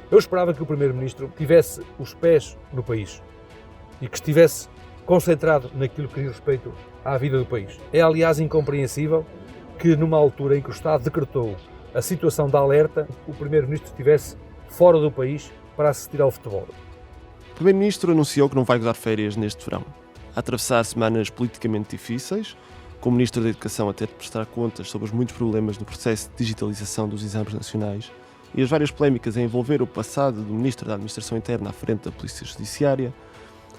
Eu esperava que o Primeiro-Ministro tivesse os pés no país e que estivesse concentrado naquilo que diz respeito à vida do país. É, aliás, incompreensível que, numa altura em que o Estado decretou a situação de alerta, o Primeiro-Ministro estivesse fora do país para assistir ao futebol. O Primeiro-Ministro anunciou que não vai gozar férias neste verão. A atravessar semanas politicamente difíceis, com o Ministro da Educação a ter de prestar contas sobre os muitos problemas no processo de digitalização dos exames nacionais e as várias polémicas a envolver o passado do Ministro da Administração Interna à frente da Polícia Judiciária,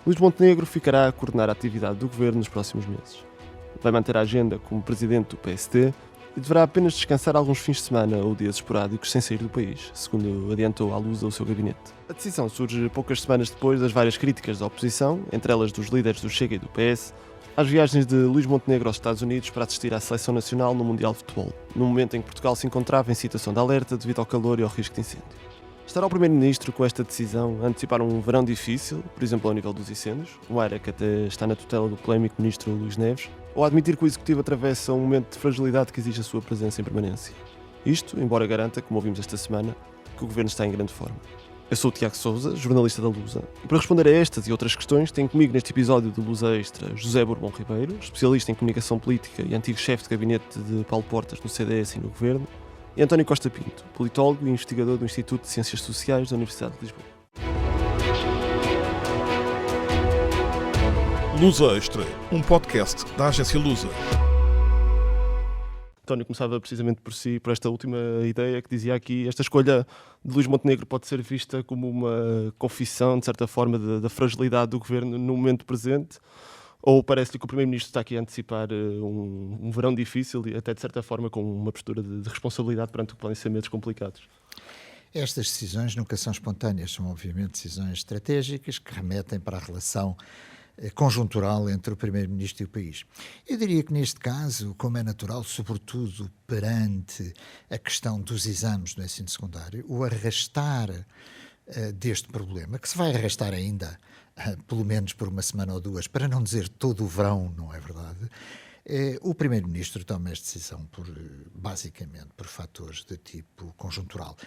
Luís Montenegro ficará a coordenar a atividade do Governo nos próximos meses. Vai manter a agenda como Presidente do PSD e deverá apenas descansar alguns fins de semana ou dias esporádicos sem sair do país, segundo adiantou à Lusa o seu gabinete. A decisão surge poucas semanas depois das várias críticas da oposição, entre elas dos líderes do Chega e do PS, às viagens de Luís Montenegro aos Estados Unidos para assistir à Seleção Nacional no Mundial de Futebol, no momento em que Portugal se encontrava em situação de alerta devido ao calor e ao risco de incêndio. Estará o Primeiro-Ministro com esta decisão a antecipar um verão difícil, por exemplo ao nível dos incêndios, uma área que até está na tutela do polémico Ministro Luís Neves, ou a admitir que o Executivo atravessa um momento de fragilidade que exige a sua presença em permanência? Isto, embora garanta, como ouvimos esta semana, que o Governo está em grande forma. Eu sou o Tiago Sousa, jornalista da Lusa, e para responder a estas e outras questões tenho comigo neste episódio do Lusa Extra José Bourbon Ribeiro, especialista em comunicação política e antigo chefe de gabinete de Paulo Portas no CDS e no Governo, e António Costa Pinto, politólogo e investigador do Instituto de Ciências Sociais da Universidade de Lisboa. Lusa Extra, um podcast da agência Lusa. António, começava precisamente por si, por esta última ideia que dizia aqui, esta escolha de Luís Montenegro pode ser vista como uma confissão, de certa forma, da fragilidade do Governo no momento presente, ou parece-lhe que o Primeiro-Ministro está aqui a antecipar um verão difícil e até, de certa forma, com uma postura de responsabilidade perante o que podem ser medos complicados? Estas decisões nunca são espontâneas, são obviamente decisões estratégicas que remetem para a relação conjuntural entre o Primeiro-Ministro e o país. Eu diria que neste caso, como é natural, sobretudo perante a questão dos exames do ensino secundário, o arrastar deste problema, que se vai arrastar ainda pelo menos por uma semana ou duas, para não dizer todo o verão, não é verdade? O Primeiro-Ministro toma esta decisão basicamente por fatores de tipo conjuntural.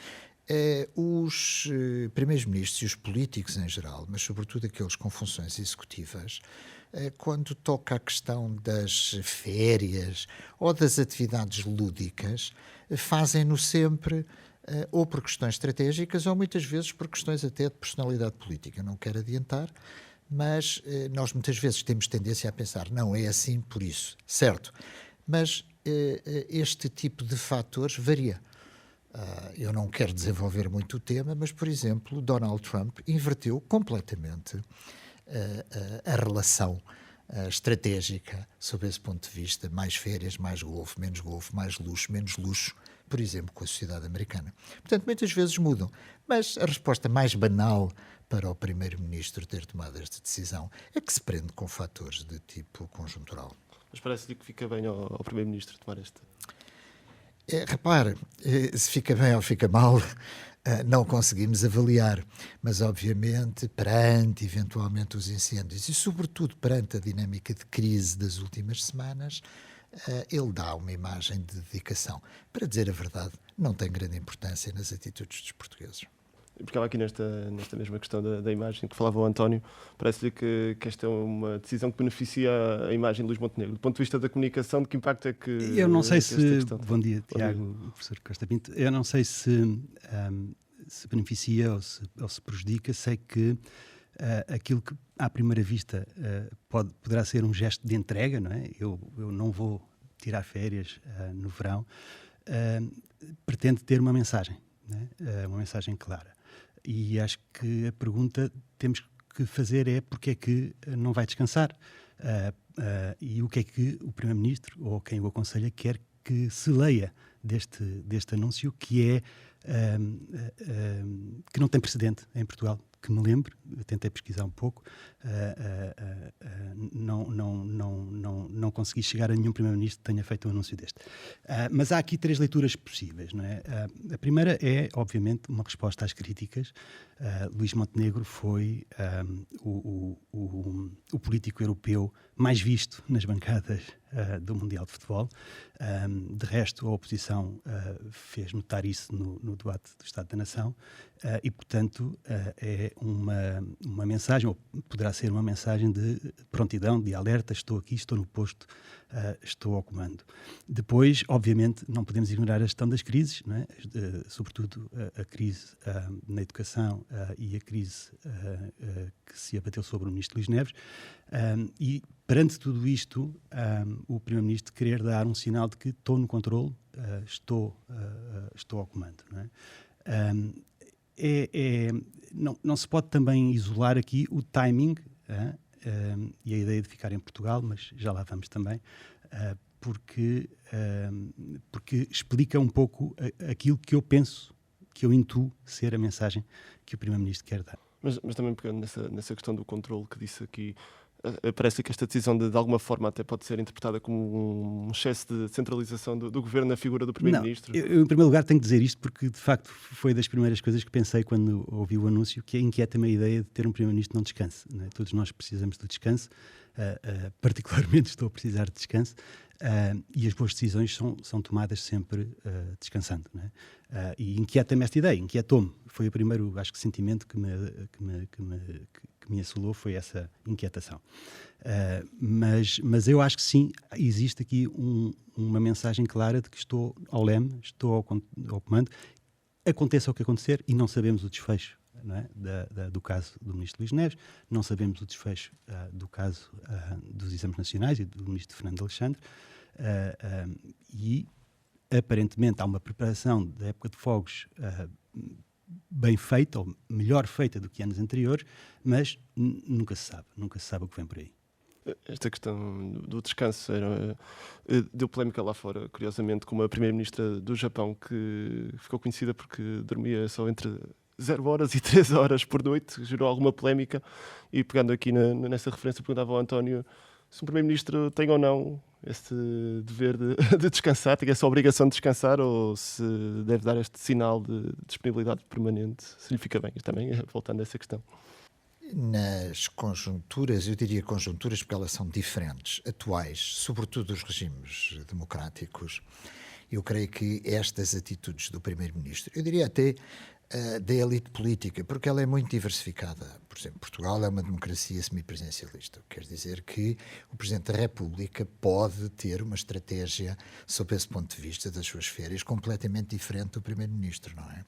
Os primeiros-ministros e os políticos em geral, mas sobretudo aqueles com funções executivas, quando toca a questão das férias ou das atividades lúdicas, fazem-no sempre ou por questões estratégicas ou muitas vezes por questões até de personalidade política. Não quero adiantar, mas nós muitas vezes temos tendência a pensar, não é assim por isso, certo? Mas este tipo de fatores varia. Eu não quero desenvolver muito o tema, mas, por exemplo, Donald Trump inverteu completamente a relação estratégica sob esse ponto de vista, mais férias, mais golfe, mais luxo, menos luxo, por exemplo, com a sociedade americana. Portanto, muitas vezes mudam, mas a resposta mais banal para o Primeiro-Ministro ter tomado esta decisão é que se prende com fatores de tipo conjuntural. Mas parece-lhe que fica bem ao Primeiro-Ministro tomar esta... Repare, se fica bem ou fica mal, não conseguimos avaliar, mas obviamente perante eventualmente os incêndios e sobretudo perante a dinâmica de crise das últimas semanas, ele dá uma imagem de dedicação. Para dizer a verdade, não tem grande importância nas atitudes dos portugueses. Porque aqui nesta mesma questão da imagem que falava o António, parece-lhe que esta é uma decisão que beneficia a imagem de Luís Montenegro. Do ponto de vista da comunicação, de que impacto é que... Eu não sei se... Bom dia, Tiago, professor Costa Pinto. Eu não sei se beneficia ou se prejudica. Sei que aquilo que, à primeira vista, poderá ser um gesto de entrega, não é? Eu não vou tirar férias no verão. Pretende ter uma mensagem, não é? Uma mensagem clara. E acho que a pergunta temos que fazer é porque é que não vai descansar e o que é que o Primeiro-Ministro ou quem o aconselha quer que se leia deste anúncio, que é que não tem precedente em Portugal, que me lembro, tentei pesquisar um pouco, não consegui chegar a nenhum Primeiro-Ministro que tenha feito um anúncio deste. Mas há aqui três leituras possíveis, não é? A primeira é, obviamente, uma resposta às críticas. Luís Montenegro foi o político europeu mais visto nas bancadas do Mundial de Futebol. De resto, a oposição fez notar isso no debate do Estado da Nação e, portanto, é uma mensagem, ou poderá ser uma mensagem de prontidão, de alerta: estou aqui, estou no posto, estou ao comando. Depois, obviamente, não podemos ignorar a gestão das crises, não é? Sobretudo a crise na educação e a crise que se abateu sobre o ministro Luís Neves. E, perante tudo isto, o Primeiro-Ministro querer dar um sinal de que estou no controle, estou ao comando. Não é? Não se pode também isolar aqui o timing e a ideia de ficar em Portugal, mas já lá vamos também, porque explica um pouco aquilo que eu penso, que eu intuo ser a mensagem que o Primeiro-Ministro quer dar. Mas também pegando nessa questão do controle que disse aqui, parece que esta decisão de alguma forma até pode ser interpretada como um excesso de centralização do governo na figura do Primeiro-Ministro. Eu, em primeiro lugar, tenho que dizer isto porque, de facto, foi das primeiras coisas que pensei quando ouvi o anúncio, que inquieta-me a ideia de ter um Primeiro-Ministro que não descanse. Não é? Todos nós precisamos do descanso, particularmente estou a precisar de descanso, e as boas decisões são tomadas sempre descansando. Não é? E inquieta-me esta ideia, inquietou-me. Foi o primeiro, acho que, sentimento que me assolou, foi essa inquietação. Mas eu acho que sim, existe aqui uma mensagem clara de que estou ao leme, estou ao comando, aconteça o que acontecer, e não sabemos o desfecho, não é? Do caso do ministro Luís Neves, não sabemos o desfecho do caso dos exames nacionais e do ministro Fernando Alexandre, e aparentemente há uma preparação da época de fogos bem feita, ou melhor feita do que anos anteriores, mas nunca se sabe o que vem por aí. Esta questão do descanso deu polémica lá fora, curiosamente, com uma primeira-ministra do Japão que ficou conhecida porque dormia só entre 0 horas e 3 horas por noite, gerou alguma polémica. E pegando aqui nessa referência, perguntava ao António se um primeiro-ministro tem ou não esse dever de descansar, tem essa obrigação de descansar, ou se deve dar este sinal de disponibilidade permanente, se lhe fica bem. Também voltando a essa questão. Nas conjunturas, eu diria conjunturas porque elas são diferentes, atuais, sobretudo os regimes democráticos, eu creio que estas atitudes do Primeiro-Ministro, eu diria até da elite política, porque ela é muito diversificada. Por exemplo, Portugal é uma democracia semipresidencialista. Quer dizer que o Presidente da República pode ter uma estratégia, sob esse ponto de vista, das suas férias, completamente diferente do Primeiro-Ministro, não é?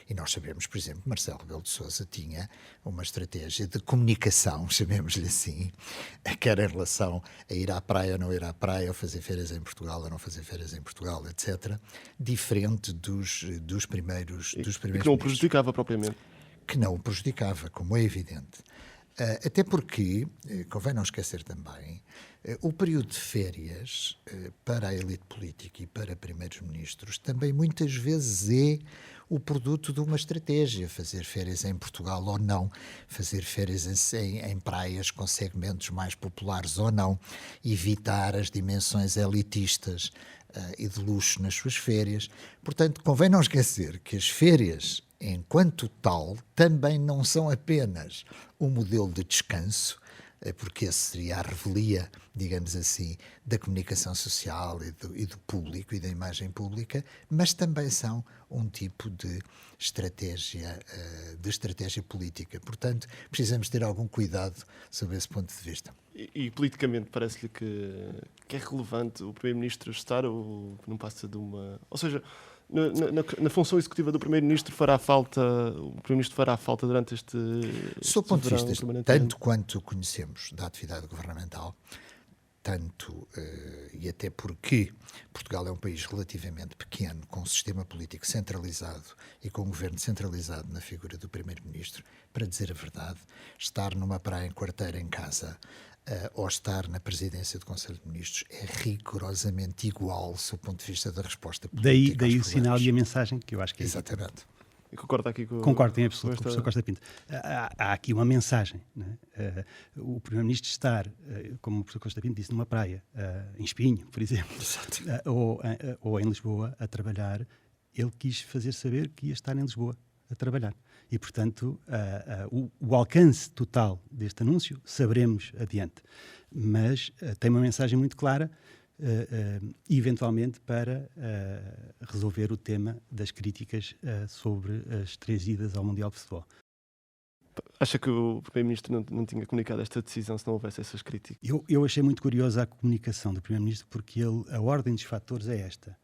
E nós sabemos, por exemplo, que Marcelo Rebelo de Sousa tinha uma estratégia de comunicação, chamemos-lhe assim, quer em relação a ir à praia ou não ir à praia, ou fazer férias em Portugal ou não fazer férias em Portugal, etc., diferente dos primeiros que não o prejudicava propriamente. Que não o prejudicava, como é evidente. Até porque, convém não esquecer também, o período de férias para a elite política e para primeiros ministros também muitas vezes é o produto de uma estratégia, fazer férias em Portugal ou não, fazer férias em praias com segmentos mais populares ou não, evitar as dimensões elitistas e de luxo nas suas férias. Portanto, convém não esquecer que as férias, enquanto tal, também não são apenas um modelo de descanso, porque esse seria a revelia, digamos assim, da comunicação social e do público e da imagem pública, mas também são um tipo de estratégia política. Portanto, precisamos ter algum cuidado sobre esse ponto de vista. E politicamente parece-lhe que é relevante o Primeiro-Ministro estar ou não passa de uma... Ou seja, na função executiva do Primeiro-Ministro o Primeiro-Ministro fará falta durante este... Sob o ponto de vista, tanto quanto conhecemos da atividade governamental, e até porque Portugal é um país relativamente pequeno, com um sistema político centralizado e com um governo centralizado na figura do Primeiro-Ministro, para dizer a verdade, estar numa praia em quarteira em casa ou estar na presidência do Conselho de Ministros é rigorosamente igual sob o ponto de vista da resposta política. Daí o sinal e a mensagem que eu acho que é. Exatamente. E concorda aqui com... Concordo em absoluto com o professor Costa Pinto. Há aqui uma mensagem. Né? O Primeiro-Ministro estar, como o professor Costa Pinto disse, numa praia, em Espinho, por exemplo, ou em Lisboa, a trabalhar, ele quis fazer saber que ia estar em Lisboa. a trabalhar. E, portanto, o alcance total deste anúncio saberemos adiante. Mas tem uma mensagem muito clara, eventualmente para resolver o tema das críticas sobre as 3 idas ao Mundial de Futebol. Acha que o Primeiro-Ministro não tinha comunicado esta decisão se não houvesse essas críticas? Eu achei muito curiosa a comunicação do Primeiro-Ministro, porque a ordem dos fatores é esta.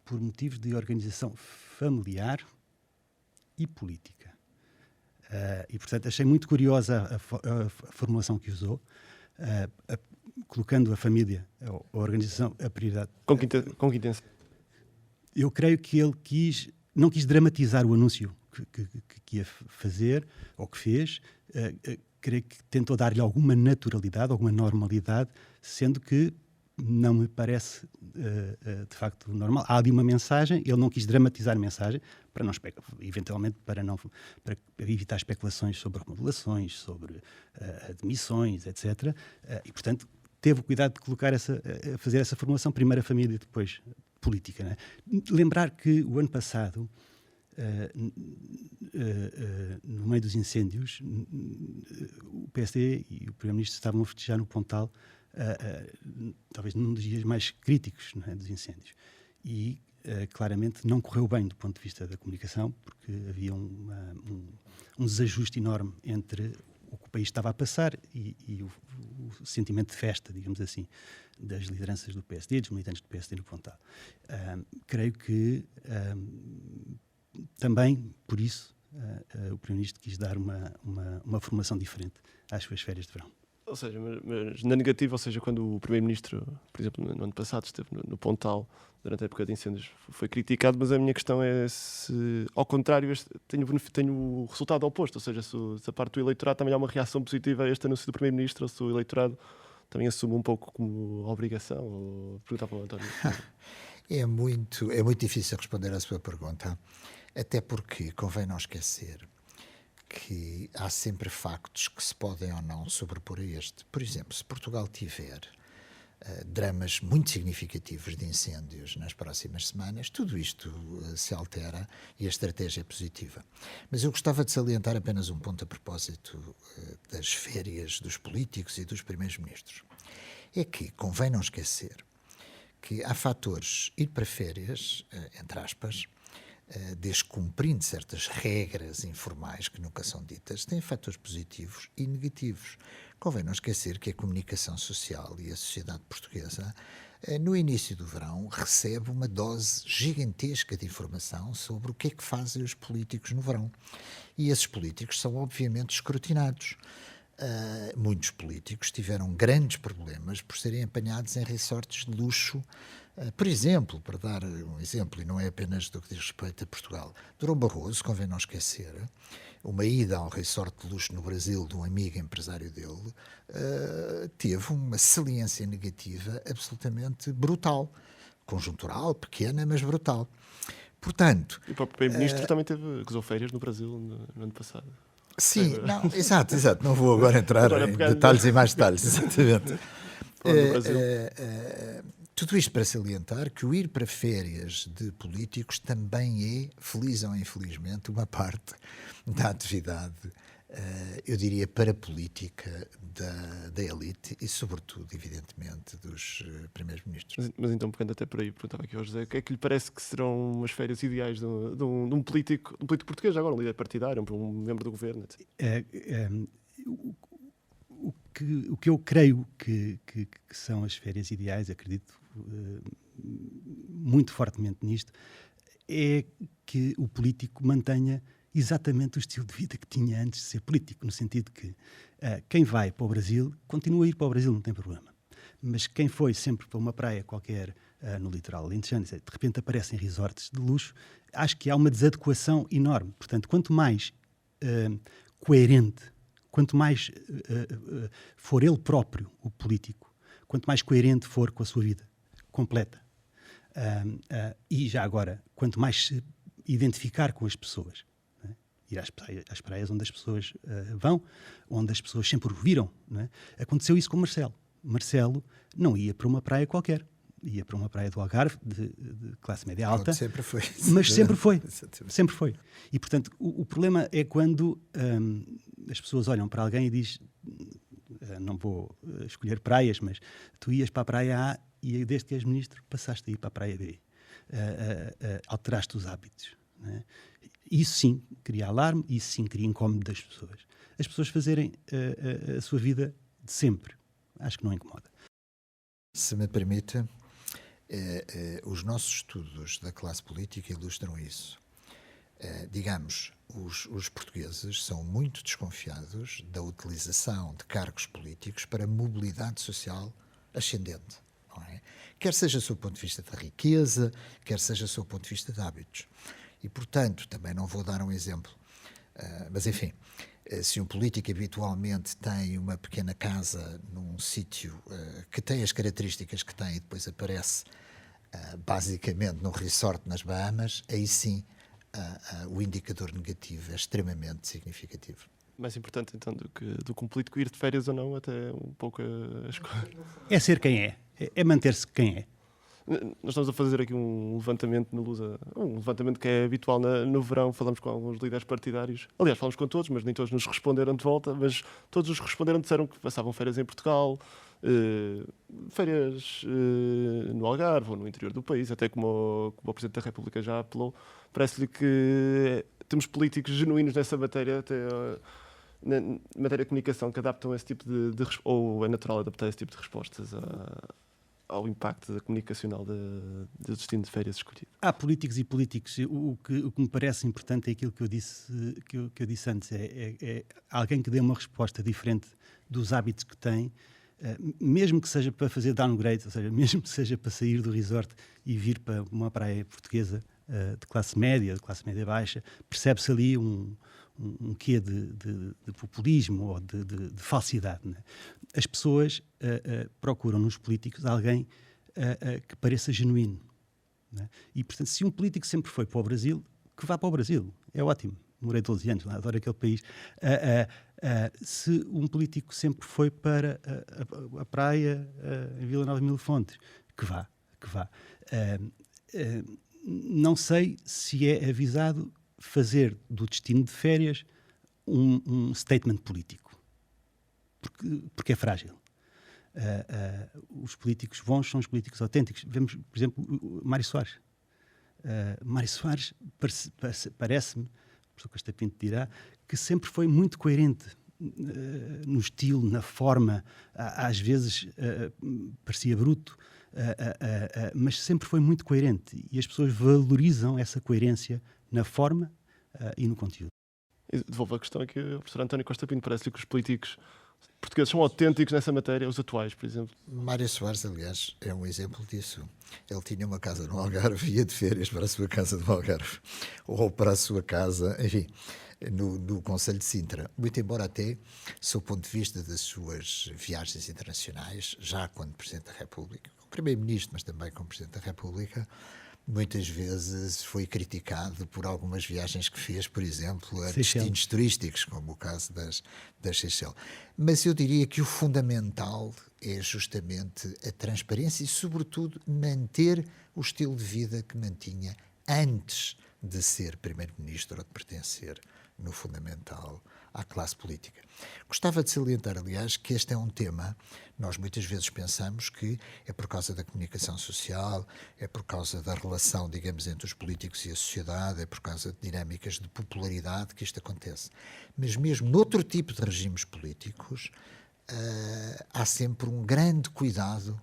Por motivos de organização familiar e política. E, portanto, achei muito curiosa a formulação que usou, colocando a família, a organização, a prioridade. Com que intenção? Eu creio que ele não quis dramatizar o anúncio que ia fazer, ou que fez. Creio que tentou dar-lhe alguma naturalidade, alguma normalidade, sendo que não me parece de facto normal. Há ali uma mensagem, ele não quis dramatizar a mensagem, para eventualmente para evitar especulações sobre remodelações, sobre admissões, etc. E, portanto, teve o cuidado de colocar fazer essa formulação, primeiro a família, depois política. Não é? Lembrar que o ano passado, no meio dos incêndios, o PSD e o Primeiro-Ministro estavam a festejar no Pontal, talvez num dos dias mais críticos, não é, dos incêndios. E claramente não correu bem do ponto de vista da comunicação, porque havia um desajuste enorme entre o que o país estava a passar e o sentimento de festa, digamos assim, das lideranças do PSD, dos militantes do PSD no Pontal. Creio que também, por isso, o Primeiro-Ministro quis dar uma formação diferente às suas férias de verão. Ou seja, mas na negativa, ou seja, quando o Primeiro-Ministro, por exemplo, no ano passado esteve no Pontal, durante a época de incêndios, foi criticado, mas a minha questão é se, ao contrário, tenho o resultado oposto, ou seja, se a parte do eleitorado também há uma reação positiva a este anúncio do Primeiro-Ministro, ou se o eleitorado também assume um pouco como obrigação, ou perguntar para o António. É muito difícil responder à sua pergunta, até porque convém não esquecer que há sempre factos que se podem ou não sobrepor a este. Por exemplo, se Portugal tiver dramas muito significativos de incêndios nas próximas semanas, tudo isto se altera e a estratégia é positiva. Mas eu gostava de salientar apenas um ponto a propósito das férias dos políticos e dos primeiros ministros. É que convém não esquecer que há fatores, ir para férias, entre aspas, descumprindo certas regras informais que nunca são ditas, tem fatores positivos e negativos. Convém não esquecer que a comunicação social e a sociedade portuguesa, no início do verão, recebe uma dose gigantesca de informação sobre o que é que fazem os políticos no verão. E esses políticos são obviamente escrutinados. Muitos políticos tiveram grandes problemas por serem apanhados em resorts de luxo. Por exemplo, para dar um exemplo, e não é apenas do que diz respeito a Portugal, Durão Barroso, convém não esquecer, uma ida a um resort de luxo no Brasil de um amigo empresário dele, teve uma saliência negativa absolutamente brutal. Conjuntural, pequena, mas brutal. Portanto... E o próprio Primeiro-Ministro também gozou férias no Brasil no ano passado. Sim, não, exato. Não vou agora entrar em detalhes e mais detalhes, exatamente. Tudo isto para salientar que o ir para férias de políticos também é, feliz ou infelizmente, uma parte da atividade, eu diria, parapolítica da elite e, sobretudo, evidentemente, dos primeiros ministros. Mas então, pegando até por aí, perguntava aqui ao José, o que é que lhe parece que serão umas férias ideais de um político português, agora um líder partidário, um membro do governo, etc. O que eu creio que são as férias ideais, acredito muito fortemente nisto, é que o político mantenha exatamente o estilo de vida que tinha antes de ser político, no sentido que quem vai para o Brasil, continua a ir para o Brasil, não tem problema. Mas quem foi sempre para uma praia qualquer no litoral alentejano, de repente aparecem resorts de luxo, acho que há uma desadequação enorme. Portanto, quanto mais coerente, quanto mais for ele próprio, o político, quanto mais coerente for com a sua vida completa, e já agora, quanto mais se identificar com as pessoas, né? Ir às praias onde as pessoas vão, onde as pessoas sempre o viram. Né? Aconteceu isso com Marcelo. Marcelo não ia para uma praia qualquer. ia para uma praia do Algarve de classe média alta. Pronto, sempre foi. Mas sempre foi. E, portanto, o problema é quando as pessoas olham para alguém e dizem, não vou escolher praias, mas tu ias para a praia A e desde que és ministro passaste a ir para a praia B. Alteraste os hábitos. Não é? Isso sim cria alarme, isso sim cria incómodo das pessoas. As pessoas fazerem a sua vida de sempre. Acho que não incomoda. Se me permite, os nossos estudos da classe política ilustram isso. Digamos, os portugueses são muito desconfiados da utilização de cargos políticos para mobilidade social ascendente. Não é? Quer seja do ponto de vista da riqueza, quer seja do ponto de vista de hábitos. E, portanto, também não vou dar um exemplo, mas, enfim, se um político habitualmente tem uma pequena casa num sítio que tem as características que tem e depois aparece basicamente num resort nas Bahamas, aí sim o indicador negativo é extremamente significativo. Mais importante, então, do que um político ir de férias ou não, até um pouco a escolha. É ser quem é. É manter-se quem é. Nós estamos a fazer aqui um levantamento na Lusa, um levantamento que é habitual no verão, falamos com alguns líderes partidários. Aliás, falamos com todos, mas nem todos nos responderam de volta, mas todos os que responderam disseram que passavam férias em Portugal, férias no Algarve ou no interior do país, até como o Presidente da República já apelou. Parece-lhe que temos políticos genuínos nessa matéria, até na matéria de comunicação, que adaptam esse tipo ou é natural adaptar esse tipo de respostas ao impacto comunicacional do destino de férias escolhido. Há políticos e políticos. O que me parece importante é aquilo que eu disse, que eu disse antes. É alguém que dê uma resposta diferente dos hábitos que tem, mesmo que seja para fazer downgrade, ou seja, mesmo que seja para sair do resort e vir para uma praia portuguesa de classe média baixa, percebe-se ali um quê de populismo ou de falsidade. Não é? As pessoas procuram nos políticos alguém que pareça genuíno. Não é? E, portanto, se um político sempre foi para o Brasil, que vá para o Brasil. É ótimo. Morei 12 anos lá, adoro aquele país. Se um político sempre foi para a praia em Vila Nova de Mil Fontes, que vá. Não sei se é avisado fazer do destino de férias um statement político, porque é frágil. Os políticos bons são os políticos autênticos. Vemos, por exemplo, o Mário Soares. Mário Soares parece-me, o professor Costa Pinto dirá, que sempre foi muito coerente no estilo, na forma, às vezes parecia bruto, mas sempre foi muito coerente e as pessoas valorizam essa coerência na forma e no conteúdo. E devolvo a questão aqui ao professor António Costa Pinto. Parece-lhe que os políticos portugueses são autênticos nessa matéria, os atuais, por exemplo. Mário Soares, aliás, é um exemplo disso. Ele tinha uma casa no Algarve e ia de férias para a sua casa do Algarve, ou para a sua casa, enfim, no Conselho de Sintra. Muito embora até, sob o ponto de vista das suas viagens internacionais, já quando Presidente da República, como Primeiro-Ministro, mas também como Presidente da República, muitas vezes foi criticado por algumas viagens que fez, por exemplo, a destinos turísticos, como o caso das Seychelles. Mas eu diria que o fundamental é justamente a transparência e, sobretudo, manter o estilo de vida que mantinha antes de ser Primeiro-Ministro ou de pertencer, no fundamental, à classe política. Gostava de salientar, aliás, que este é um tema, nós muitas vezes pensamos que é por causa da comunicação social, é por causa da relação, digamos, entre os políticos e a sociedade, é por causa de dinâmicas de popularidade que isto acontece. Mas mesmo noutro tipo de regimes políticos, há sempre um grande cuidado,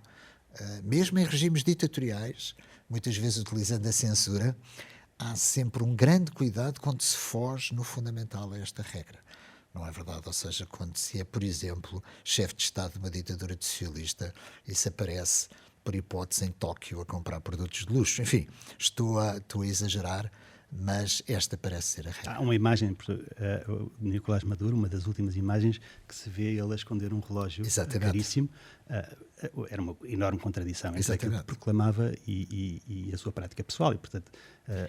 mesmo em regimes ditatoriais, muitas vezes utilizando a censura, há sempre um grande cuidado quando se foge no fundamental a esta regra. Não é verdade? Ou seja, quando se é, por exemplo, chefe de Estado de uma ditadura socialista e se aparece, por hipótese, em Tóquio a comprar produtos de luxo. Enfim, estou a exagerar, mas esta parece ser a regra. Há uma imagem de Nicolás Maduro, uma das últimas imagens, que se vê ele a esconder um relógio caríssimo. Era uma enorme contradição entre aquilo que proclamava e a sua prática pessoal, e portanto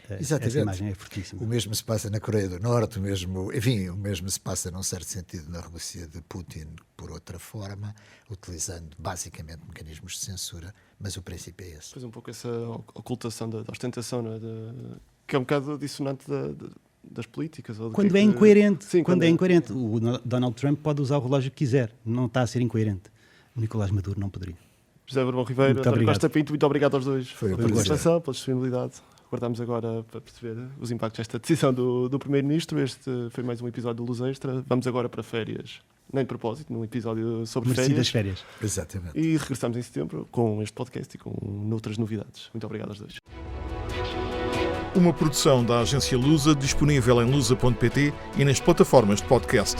essa imagem é fortíssima. O mesmo se passa na Coreia do Norte, o mesmo se passa num certo sentido na Rússia de Putin, por outra forma, utilizando basicamente mecanismos de censura, mas o princípio é esse. Pois um pouco essa ocultação da ostentação, não é? Que é um bocado dissonante das políticas. Ou quando é incoerente. Sim, quando é incoerente. O Donald Trump pode usar o relógio que quiser, não está a ser incoerente. O Nicolás Maduro não poderia. José Bourbon Ribeiro, António Costa Pinto, muito obrigado aos dois pela participação, pela disponibilidade. Aguardamos agora para perceber os impactos desta decisão do Primeiro-Ministro. Este foi mais um episódio do Luz Extra. Vamos agora para férias, nem de propósito, num episódio sobre merecidas férias. Exatamente. E regressamos em setembro com este podcast e com outras novidades. Muito obrigado aos dois. Uma produção da agência Lusa, disponível em lusa.pt e nas plataformas de podcast.